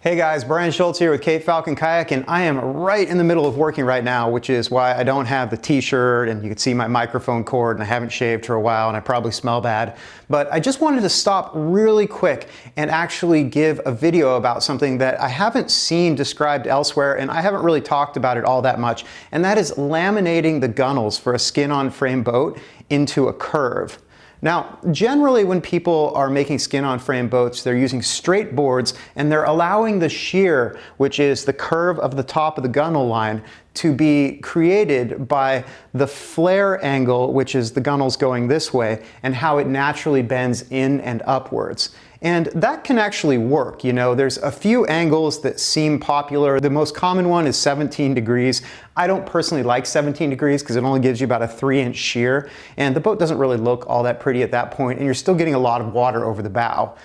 Hey guys, Brian Schultz here with Kayak, and I am right in the middle of working right now, which is why I don't have the t-shirt, and you can see my microphone cord, and I haven't shaved for a while, and I probably smell bad. But I just wanted to stop really quick and actually give a video about something that I haven't seen described elsewhere, and I haven't really talked about it all that much, and that is laminating the gunnels for a skin-on-frame boat into a curve. Now, generally when people are making skin-on-frame boats, they're using straight boards and they're allowing the shear, which is the curve of the top of the gunnel line, to be created by the flare angle, which is the gunnels going this way, and how it naturally bends in and upwards. And that can actually work. You know, there's a few angles that seem popular. The most common one is 17 degrees. I don't personally like 17 degrees because it only gives you about a 3-inch shear, and the boat doesn't really look all that pretty at that point, and you're still getting a lot of water over the bow.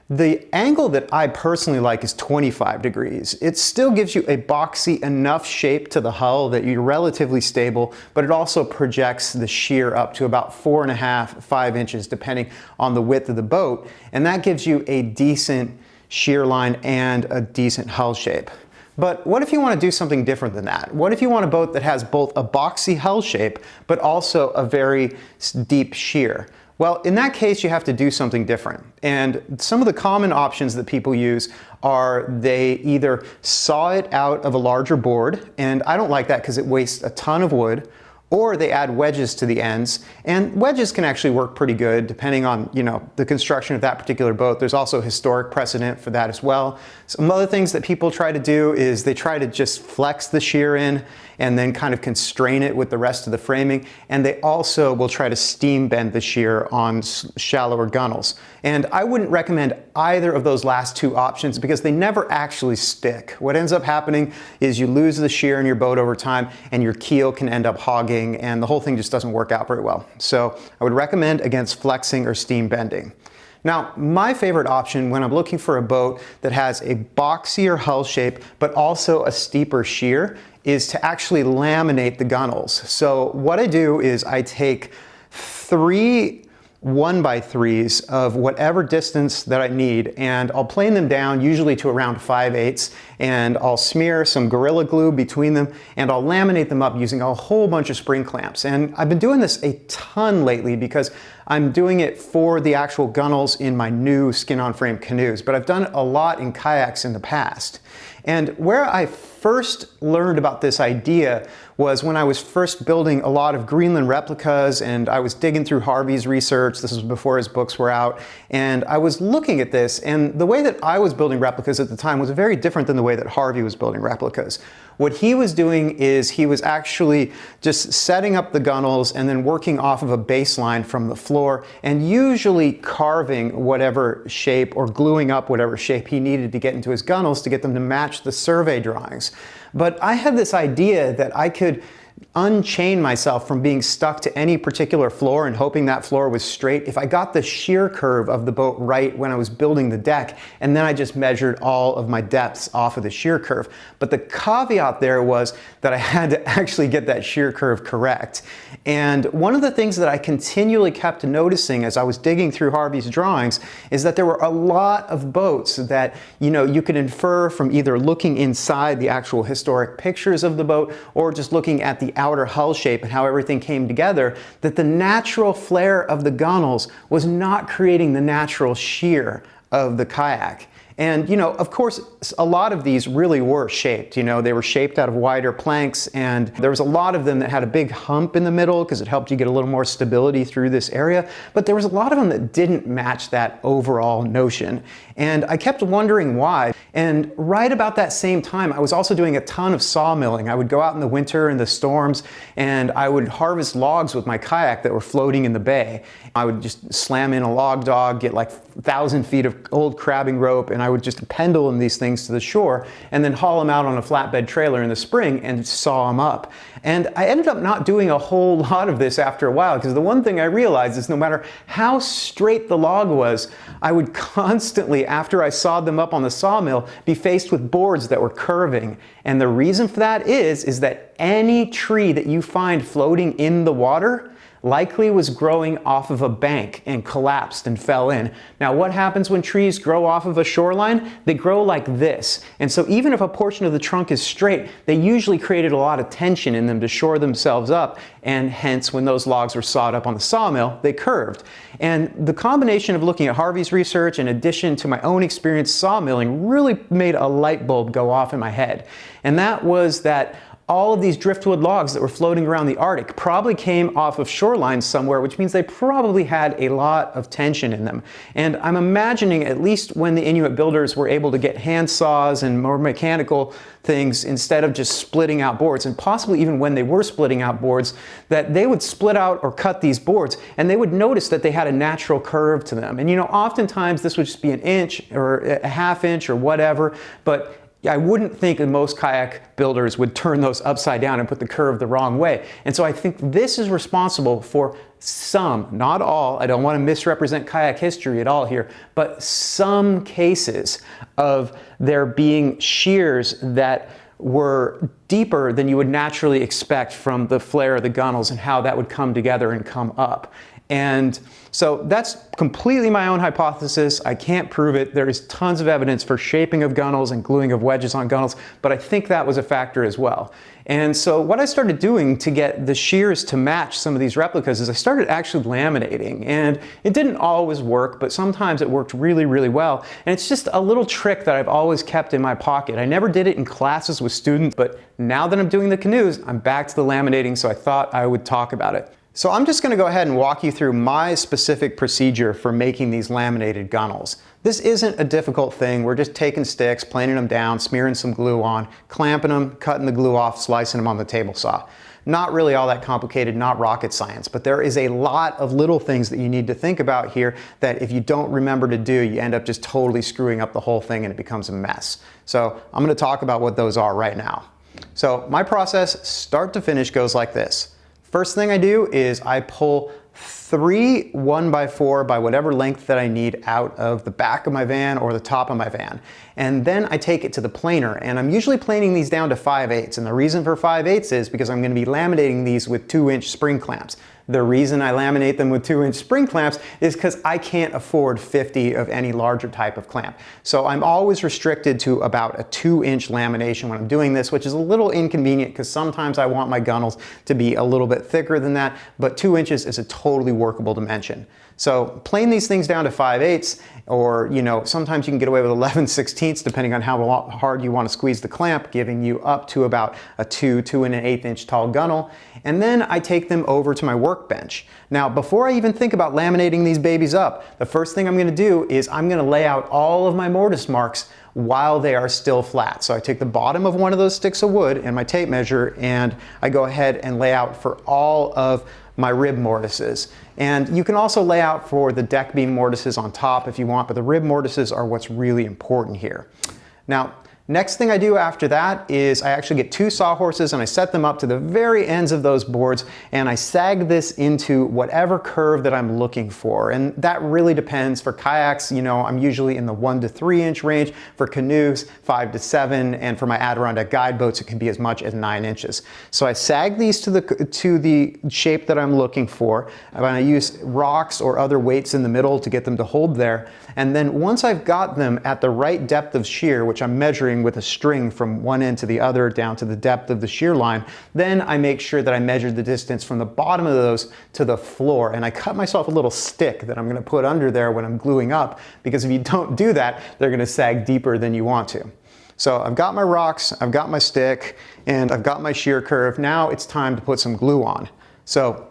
The angle that I personally like is 25 degrees. It still gives you a boxy enough shape to the hull that you're relatively stable, but it also projects the shear up to about 4.5, 5 inches, depending on the width of the boat. And that gives you a decent shear line and a decent hull shape. But what if you want to do something different than that? What if you want a boat that has both a boxy hull shape, but also a very deep shear? Well, in that case, you have to do something different. And some of the common options that people use are they either saw it out of a larger board, and I don't like that because it wastes a ton of wood, or they add wedges to the ends, and wedges can actually work pretty good depending on, you know, the construction of that particular boat. There's also historic precedent for that as well. Some other things that people try to do is they try to just flex the shear in and then kind of constrain it with the rest of the framing, and they also will try to steam bend the shear on shallower gunnels. And I wouldn't recommend either of those last two options because they never actually stick. What ends up happening is you lose the shear in your boat over time, and your keel can end up hogging, and the whole thing just doesn't work out very well. So I would recommend against flexing or steam bending. Now, my favorite option when I'm looking for a boat that has a boxier hull shape but also a steeper shear is to actually laminate the gunnels. So what I do is I take 3 1x3s of whatever distance that I need, and I'll plane them down usually to around 5/8, and I'll smear some Gorilla Glue between them, and I'll laminate them up using a whole bunch of spring clamps. And I've been doing this a ton lately because I'm doing it for the actual gunnels in my new skin-on-frame canoes, but I've done it a lot in kayaks in the past. And where I first learned about this idea was when I was first building a lot of Greenland replicas, and I was digging through Harvey's research. This was before his books were out, and I was looking at this, and the way that I was building replicas at the time was very different than the way that Harvey was building replicas. What he was doing is he was actually just setting up the gunnels and then working off of a baseline from the floor, and usually carving whatever shape or gluing up whatever shape he needed to get into his gunnels to get them to match the survey drawings. But I had this idea that I could unchain myself from being stuck to any particular floor and hoping that floor was straight if I got the shear curve of the boat right when I was building the deck, and then I just measured all of my depths off of the shear curve. But the caveat there was that I had to actually get that shear curve correct. And one of the things that I continually kept noticing as I was digging through Harvey's drawings is that there were a lot of boats that, you know, you could infer from either looking inside the actual historic pictures of the boat or just looking at the outer hull shape and how everything came together, that the natural flare of the gunnels was not creating the natural shear of the kayak. And, you know, of course, a lot of these really were shaped. You know, they were shaped out of wider planks, and there was a lot of them that had a big hump in the middle because it helped you get a little more stability through this area. But there was a lot of them that didn't match that overall notion. And I kept wondering why. And right about that same time, I was also doing a ton of sawmilling. I would go out in the winter in the storms, and I would harvest logs with my kayak that were floating in the bay. I would just slam in a log dog, get like 1,000 feet of old crabbing rope, and I would just pendulum these things to the shore and then haul them out on a flatbed trailer in the spring and saw them up. And I ended up not doing a whole lot of this after a while, because the one thing I realized is no matter how straight the log was, I would constantly, after I sawed them up on the sawmill, be faced with boards that were curving. And the reason for that is that any tree that you find floating in the water, likely was growing off of a bank and collapsed and fell in. Now, what happens when trees grow off of a shoreline? They grow like this. And so even if a portion of the trunk is straight, they usually created a lot of tension in them to shore themselves up, and hence when those logs were sawed up on the sawmill, they curved. And the combination of looking at Harvey's research in addition to my own experience sawmilling really made a light bulb go off in my head. And that was that all of these driftwood logs that were floating around the Arctic probably came off of shorelines somewhere, which means they probably had a lot of tension in them. And I'm imagining, at least when the Inuit builders were able to get hand saws and more mechanical things instead of just splitting out boards, and possibly even when they were splitting out boards, that they would split out or cut these boards and they would notice that they had a natural curve to them. And you know, oftentimes this would just be an inch or a half inch or whatever, but I wouldn't think that most kayak builders would turn those upside down and put the curve the wrong way. And so I think this is responsible for some, not all, I don't want to misrepresent kayak history at all here, but some cases of there being shears that were deeper than you would naturally expect from the flare of the gunnels and how that would come together and come up. And so that's completely my own hypothesis. I can't prove it. There is tons of evidence for shaping of gunnels and gluing of wedges on gunnels, but I think that was a factor as well. And so what I started doing to get the shears to match some of these replicas is I started actually laminating. And it didn't always work, but sometimes it worked really, really well. And it's just a little trick that I've always kept in my pocket. I never did it in classes with students, but now that I'm doing the canoes, I'm back to the laminating, so I thought I would talk about it. So I'm just going to go ahead and walk you through my specific procedure for making these laminated gunnels. This isn't a difficult thing. We're just taking sticks, planing them down, smearing some glue on, clamping them, cutting the glue off, slicing them on the table saw. Not really all that complicated, not rocket science, but there is a lot of little things that you need to think about here that if you don't remember to do, you end up just totally screwing up the whole thing and it becomes a mess. So I'm going to talk about what those are right now. So my process, start to finish, goes like this. First thing I do is I pull 3 1x4 by whatever length that I need out of the back of my van or the top of my van. And then I take it to the planer, and I'm usually planing these down to 5/8. And the reason for 5/8 is because I'm going to be laminating these with 2-inch spring clamps. The reason I laminate them with 2-inch spring clamps is because I can't afford 50 of any larger type of clamp. So I'm always restricted to about a 2-inch lamination when I'm doing this, which is a little inconvenient because sometimes I want my gunnels to be a little bit thicker than that, but 2 inches is a totally workable dimension. So plane these things down to 5/8, or you know, sometimes you can get away with 11/16 depending on how hard you want to squeeze the clamp, giving you up to about a 2 1/8 inch tall gunnel. And then I take them over to my workbench. Now, before I even think about laminating these babies up, the first thing I'm going to do is I'm going to lay out all of my mortise marks while they are still flat. So I take the bottom of one of those sticks of wood and my tape measure, and I go ahead and lay out for all of my rib mortises. And you can also lay out for the deck beam mortises on top if you want, but the rib mortises are what's really important here. Now, next thing I do after that is I actually get 2 sawhorses and I set them up to the very ends of those boards, and I sag this into whatever curve that I'm looking for. And that really depends. For kayaks, you know, I'm usually in the 1 to 3 inch range. For canoes, 5 to 7, and for my Adirondack guide boats, it can be as much as 9 inches. So I sag these to the shape that I'm looking for, and I use rocks or other weights in the middle to get them to hold there. And then once I've got them at the right depth of shear, which I'm measuring with a string from one end to the other down to the depth of the shear line, then I make sure that I measure the distance from the bottom of those to the floor. And I cut myself a little stick that I'm going to put under there when I'm gluing up, because if you don't do that, they're going to sag deeper than you want to. So I've got my rocks, I've got my stick, and I've got my shear curve. Now it's time to put some glue on. So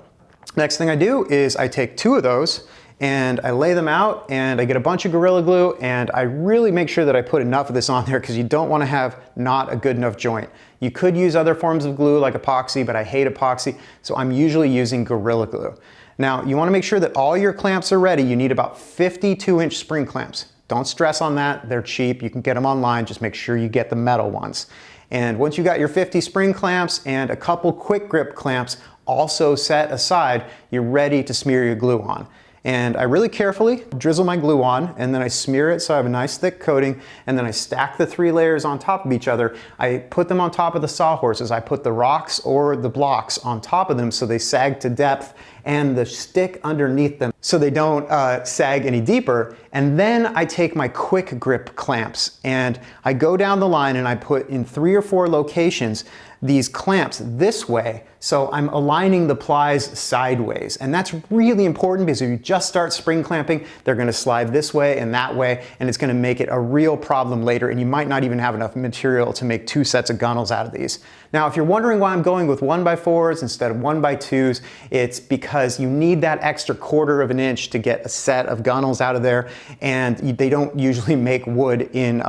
next thing I do is I take 2 of those and I lay them out, and I get a bunch of Gorilla Glue, and I really make sure that I put enough of this on there because you don't want to have not a good enough joint. You could use other forms of glue like epoxy, but I hate epoxy, so I'm usually using Gorilla Glue. Now, you want to make sure that all your clamps are ready. You need about 52-inch spring clamps. Don't stress on that, they're cheap, you can get them online, just make sure you get the metal ones. And once you got your 50 spring clamps and a couple quick grip clamps also set aside, you're ready to smear your glue on. And I really carefully drizzle my glue on, and then I smear it so I have a nice thick coating, and then I stack the 3 layers on top of each other. I put them on top of the sawhorses. I put the rocks or the blocks on top of them so they sag to depth, and the stick underneath them so they don't sag any deeper. And then I take my quick grip clamps and I go down the line and I put in 3 or 4 locations these clamps this way, so I'm aligning the plies sideways. And that's really important because if you just start spring clamping, they're gonna slide this way and that way, and it's gonna make it a real problem later, and you might not even have enough material to make 2 sets of gunnels out of these. Now, if you're wondering why I'm going with 1x4s instead of 1x2s, it's because you need that extra 1/4 of an inch to get a set of gunnels out of there, and they don't usually make wood in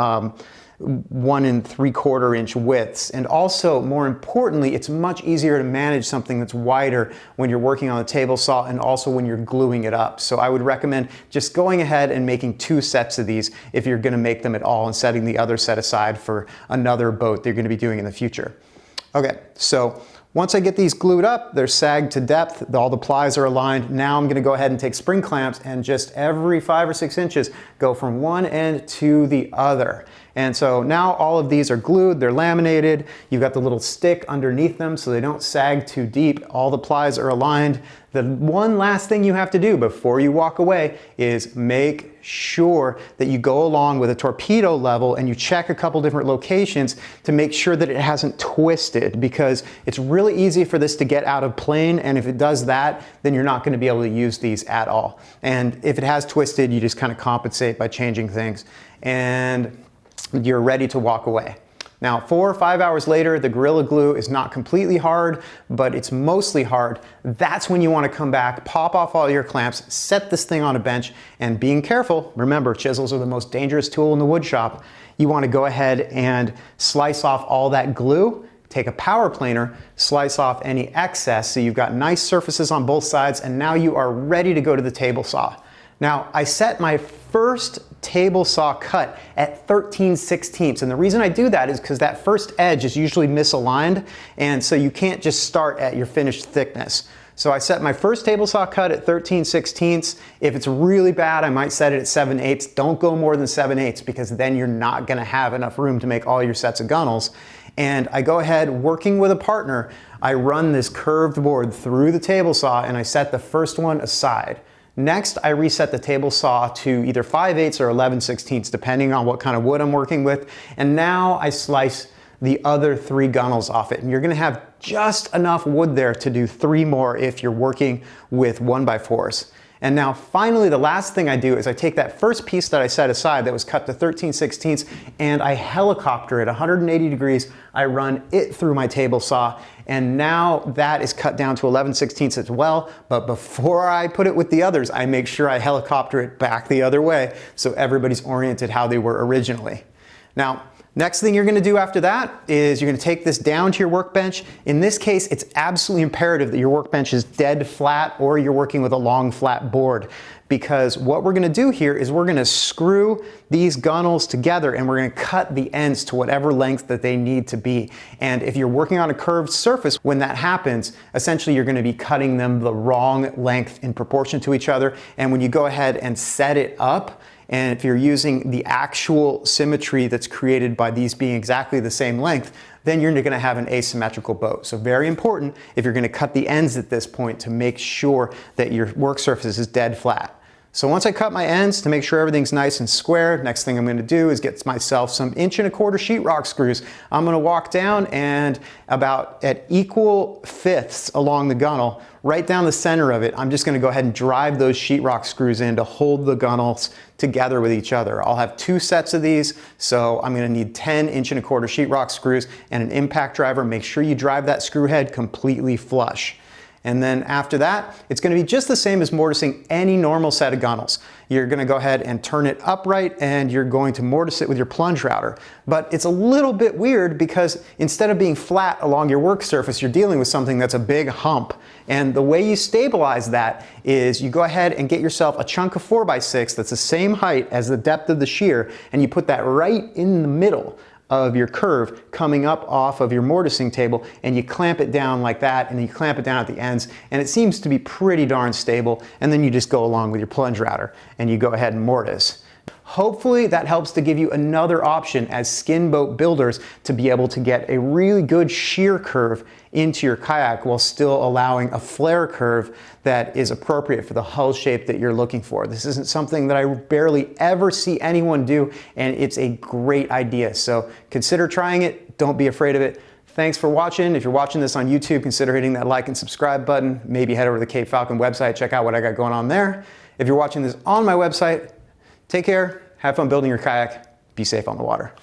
1 3/4 inch widths. And also, more importantly, it's much easier to manage something that's wider when you're working on a table saw and also when you're gluing it up. So I would recommend just going ahead and making 2 sets of these if you're gonna make them at all, and setting the other set aside for another boat that you're gonna be doing in the future. Okay, so once I get these glued up, they're sagged to depth, all the plies are aligned. Now I'm gonna go ahead and take spring clamps and just every 5 or 6 inches go from one end to the other. And so now all of these are glued, they're laminated, you've got the little stick underneath them so they don't sag too deep, all the plies are aligned. The one last thing you have to do before you walk away is make sure that you go along with a torpedo level and you check a couple different locations to make sure that it hasn't twisted, because it's really easy for this to get out of plane, and if it does that, then you're not going to be able to use these at all. And if it has twisted, you just kind of compensate by changing things, and you're ready to walk away. Now, 4 or 5 hours later, the Gorilla Glue is not completely hard, but it's mostly hard. That's when you want to come back, pop off all your clamps, set this thing on a bench, and being careful, remember, chisels are the most dangerous tool in the wood shop. You want to go ahead and slice off all that glue, take a power planer, slice off any excess so you've got nice surfaces on both sides, and now you are ready to go to the table saw. Now, I set my first table saw cut at 13/16, and the reason I do that is because that first edge is usually misaligned, and so you can't just start at your finished thickness. So I set my first table saw cut at 13/16. If it's really bad, I might set it at 7/8. Don't go more than 7/8 because then you're not gonna have enough room to make all your sets of gunnels. And I go ahead, working with a partner, I run this curved board through the table saw and I set the first one aside. Next, I reset the table saw to either 5/8 or 11/16, depending on what kind of wood I'm working with. And now I slice the other 3 gunnels off it. And you're gonna have just enough wood there to do 3 more if you're working with 1x4s. And now finally, the last thing I do is I take that first piece that I set aside that was cut to 13/16 and I helicopter it 180 degrees. I run it through my table saw, and now that is cut down to 11/16 as well. But before I put it with the others, I make sure I helicopter it back the other way so everybody's oriented how they were originally. Now, next thing you're going to do after that is you're going to take this down to your workbench. In this case, it's absolutely imperative that your workbench is dead flat or you're working with a long flat board, because what we're going to do here is we're going to screw these gunnels together and we're going to cut the ends to whatever length that they need to be. And if you're working on a curved surface, when that happens, essentially you're going to be cutting them the wrong length in proportion to each other. And when you go ahead and set it up, and if you're using the actual symmetry that's created by these being exactly the same length, then you're going to have an asymmetrical boat. So very important if you're going to cut the ends at this point to make sure that your work surface is dead flat. So once I cut my ends to make sure everything's nice and square, next thing I'm going to do is get myself some 1¼ inch sheetrock screws. I'm going to walk down and about at equal fifths along the gunnel, right down the center of it, I'm just going to go ahead and drive those sheetrock screws in to hold the gunnels together with each other. I'll have 2 sets of these, so I'm going to need 10 1¼ inch sheetrock screws and an impact driver. Make sure you drive that screw head completely flush. And then after that, it's going to be just the same as mortising any normal set of gunnels. You're going to go ahead and turn it upright and you're going to mortise it with your plunge router. But it's a little bit weird because instead of being flat along your work surface, you're dealing with something that's a big hump. And the way you stabilize that is you go ahead and get yourself a chunk of 4x6 that's the same height as the depth of the shear, and you put that right in the middle of your curve coming up off of your mortising table, and you clamp it down like that, and then you clamp it down at the ends, and it seems to be pretty darn stable, and then you just go along with your plunge router and you go ahead and mortise. Hopefully that helps to give you another option as skin boat builders to be able to get a really good shear curve into your kayak while still allowing a flare curve that is appropriate for the hull shape that you're looking for. This isn't something that I barely ever see anyone do, and it's a great idea. So consider trying it. Don't be afraid of it. Thanks for watching. If you're watching this on YouTube, consider hitting that like and subscribe button. Maybe head over to the Cape Falcon website, check out what I got going on there. If you're watching this on my website, take care, have fun building your kayak, be safe on the water.